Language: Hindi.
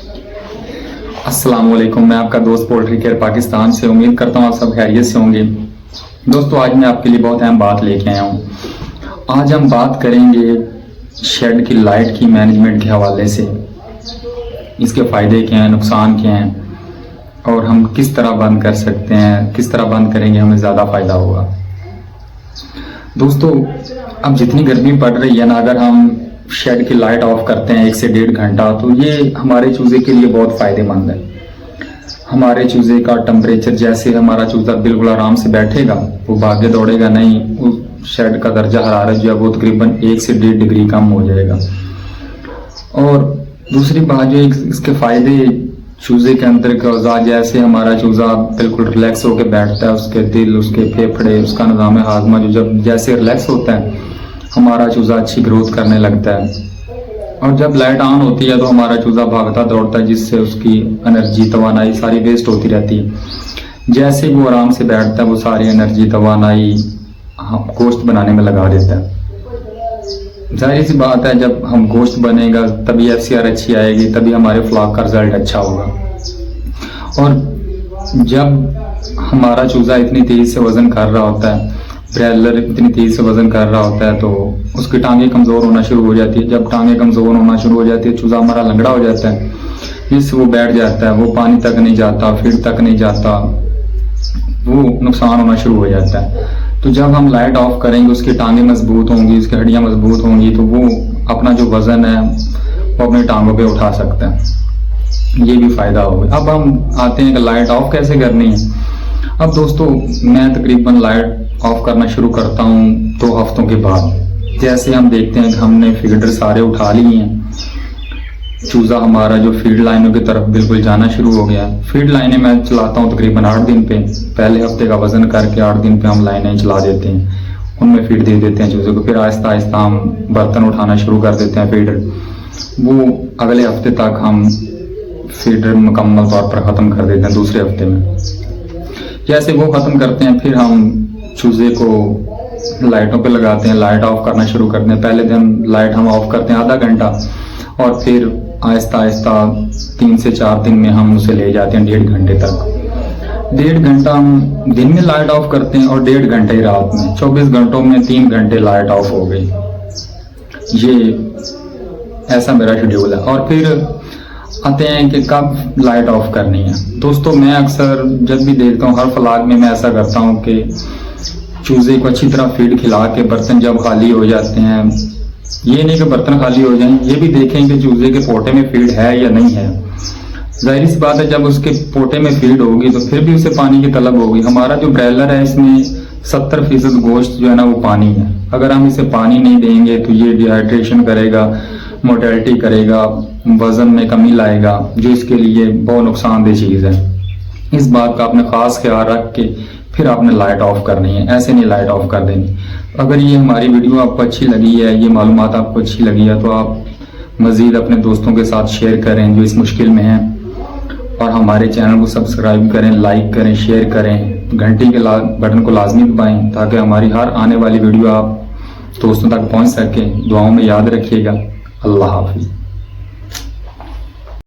अस्सलाम वालेकुम। मैं आपका दोस्त पोल्ट्री केयर पाकिस्तान से। उम्मीद करता हूँ आप सब खैरियत से होंगे। दोस्तों, आज मैं आपके लिए बहुत अहम बात लेके आया हूँ। आज हम बात करेंगे शेड की लाइट की मैनेजमेंट के हवाले से। इसके फ़ायदे क्या हैं, नुकसान क्या हैं, और हम किस तरह बंद कर सकते हैं, किस तरह बंद करेंगे हमें ज़्यादा फ़ायदा होगा। दोस्तों, अब जितनी गर्मी पड़ रही है ना, अगर हम शेड की लाइट ऑफ करते हैं 1 से 1.5 घंटा, तो ये हमारे चूज़े के लिए बहुत फ़ायदेमंद है। हमारे चूज़े का टेम्परेचर, जैसे हमारा चूज़ा बिल्कुल आराम से बैठेगा, वो भागे दौड़ेगा नहीं, उस शेड का दर्जा हरारत जो है वो तकरीबन 1 से 1.5 डिग्री कम हो जाएगा। और दूसरी बात जो इसके फ़ायदे चूज़े के अंदर के औज़ार, जैसे हमारा चूज़ा बिल्कुल रिलैक्स होकर बैठता है, उसके दिल, उसके फेफड़े, उसका निज़ाम हाज़मा जो जब जैसे रिलैक्स होता है, हमारा चूज़ा अच्छी ग्रोथ करने लगता है। और जब लाइट ऑन होती है तो हमारा चूज़ा भागता दौड़ता है, जिससे उसकी एनर्जी, तवानाई सारी वेस्ट होती रहती है। जैसे वो आराम से बैठता है, वो सारी एनर्जी, तवानाई गोश्त बनाने में लगा देता है। जाहिर सी बात है, जब हम गोश्त बनेगा तभी FCR अच्छी आएगी, तभी हमारे फ्लॉक का रिजल्ट अच्छा होगा। और जब हमारा चूज़ा इतनी तेज़ी से वज़न कर रहा होता है, ब्रेलर इतनी तेज़ी से वज़न कर रहा होता है, तो उसकी टांगें कमज़ोर होना शुरू हो जाती है। जब टांगें कमज़ोर होना शुरू हो जाती है, चूज़ा हमारा लंगड़ा हो जाता है, जिससे वो बैठ जाता है, वो पानी तक नहीं जाता, फीड तक नहीं जाता, वो नुकसान होना शुरू हो जाता है। तो जब हम लाइट ऑफ करेंगे, उसकी टांगें मजबूत होंगी, उसकी हड्डियां मजबूत होंगी, तो वो अपना जो वज़न है वो अपनी टांगों पे उठा सकता है। ये भी फ़ायदा होगा। अब हम आते हैं कि लाइट ऑफ कैसे करनी है। अब दोस्तों, मैं तकरीबन लाइट ऑफ करना शुरू करता हूँ 2 हफ्तों के बाद। जैसे हम देखते हैं कि हमने फीडर सारे उठा लिए हैं, चूज़ा हमारा जो फीड लाइनों की तरफ बिल्कुल जाना शुरू हो गया। फीड लाइनें मैं चलाता हूँ तकरीबन 8 दिन पे। पहले हफ्ते का वजन करके 8 दिन पे हम लाइनें चला देते हैं, उनमें फीड दे देते हैं चूज़े को। फिर आहिस्ता आहिस्ता हम बर्तन उठाना शुरू कर देते हैं फीडर। वो अगले हफ्ते तक हम फीडर मुकम्मल तौर पर ख़त्म कर देते हैं दूसरे हफ्ते में। जैसे वो ख़त्म करते हैं, फिर हम चूज़े को लाइटों पे लगाते हैं, लाइट ऑफ करना शुरू करते हैं। पहले दिन लाइट हम ऑफ करते हैं आधा घंटा, और फिर आहिस्ता आहिस्ता 3 से 4 दिन में हम उसे ले जाते हैं 1.5 घंटे तक। 1.5 घंटा हम दिन में लाइट ऑफ करते हैं और 1.5 घंटे ही रात में। 24 घंटों में 3 घंटे लाइट ऑफ हो गई। ये ऐसा मेरा शेड्यूल है। और फिर आते हैं कि कब लाइट ऑफ करनी है। दोस्तों, मैं अक्सर जब भी देखता हूँ, हर फ्लॉक में मैं ऐसा करता हूँ कि चूज़े को अच्छी तरह फीड खिला के बर्तन जब खाली हो जाते हैं, ये नहीं कि बर्तन खाली हो जाएं, ये भी देखें कि चूज़े के पोटे में फीड है या नहीं है। जाहिर सी बात है, जब उसके पोटे में फीड होगी तो फिर भी उसे पानी की तलब होगी। हमारा जो ब्रेलर है, इसमें 70% गोश्त जो है ना वो पानी है। अगर हम इसे पानी नहीं देंगे तो ये डिहाइड्रेशन करेगा, मोर्टेलिटी करेगा, वजन में कमी लाएगा, जो इसके लिए बहुत नुकसानदेह चीज़ है। इस बात का आपने खास ख्याल रख के फिर आपने लाइट ऑफ करनी है, ऐसे नहीं लाइट ऑफ कर देनी। अगर ये हमारी वीडियो आपको अच्छी लगी है, ये मालूमात आपको अच्छी लगी है, तो आप मज़ीद अपने दोस्तों के साथ शेयर करें जो इस मुश्किल में हैं, और हमारे चैनल को सब्सक्राइब करें, लाइक करें, शेयर करें, घंटी के बटन को लाजमी दबाएं, ताकि हमारी हर आने वाली वीडियो आप दोस्तों तक पहुँच सके। दुआओं में याद रखिएगा। अल्लाह हाफिज़।